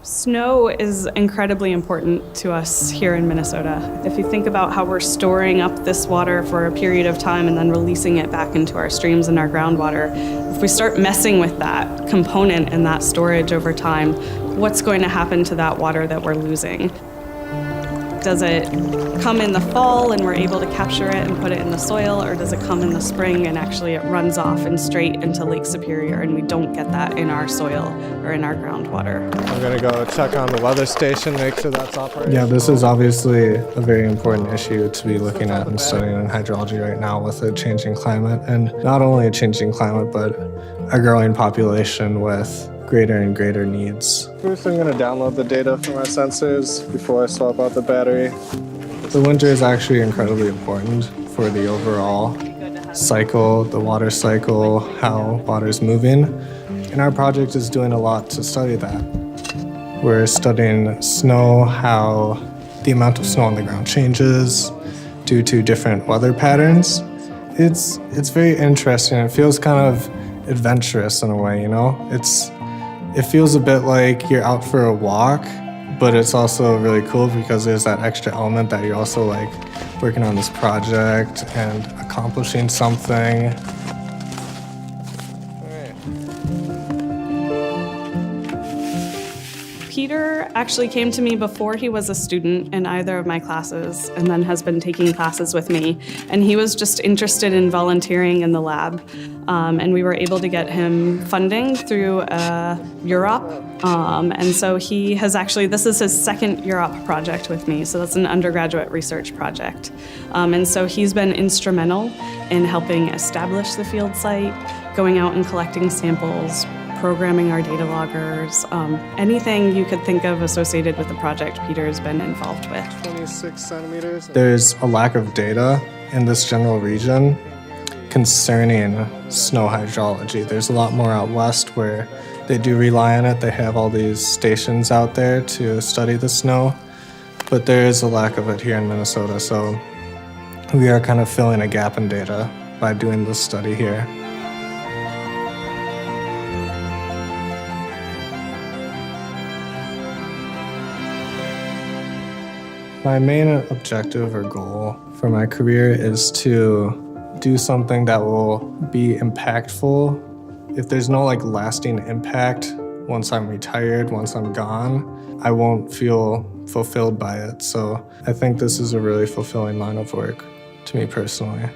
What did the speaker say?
Snow is incredibly important to us here in Minnesota. If you think about how we're storing up this water for a period of time and then releasing it back into our streams and our groundwater, if we start messing with that component and that storage over time, what's going to happen to that water that we're losing? Does it come in the fall and we're able to capture it and put it in the soil, or does it come in the spring and actually it runs off and straight into Lake Superior and we don't get that in our soil or in our groundwater? I'm gonna go check on the weather station, make sure that's operating. Yeah, this is obviously a very important issue to be looking at and studying in hydrology right now with a changing climate, and not only a changing climate, but a growing population with greater and greater needs. First, I'm gonna download the data from our sensors before I swap out the battery. The winter is actually incredibly important for the overall cycle, the water cycle, how water is moving. And our project is doing a lot to study that. We're studying snow, how the amount of snow on the ground changes due to different weather patterns. It's very interesting. It feels kind of adventurous in a way, you know? It feels a bit like you're out for a walk, but it's also really cool because there's that extra element that you're also like working on this project and accomplishing something. Peter actually came to me before he was a student in either of my classes and then has been taking classes with me. And he was just interested in volunteering in the lab. And we were able to get him funding through UROP. And so he has actually, this is his second UROP project with me. So that's an undergraduate research project. And so he's been instrumental in helping establish the field site, going out and collecting samples, programming our data loggers, anything you could think of associated with the project, Peter's been involved with. 26 centimeters. There's a lack of data in this general region concerning snow hydrology. There's a lot more out west where they do rely on it. They have all these stations out there to study the snow, but there is a lack of it here in Minnesota. So we are kind of filling a gap in data by doing this study here. My main objective or goal for my career is to do something that will be impactful. If there's no lasting impact, once I'm retired, once I'm gone, I won't feel fulfilled by it. So I think this is a really fulfilling line of work to me personally.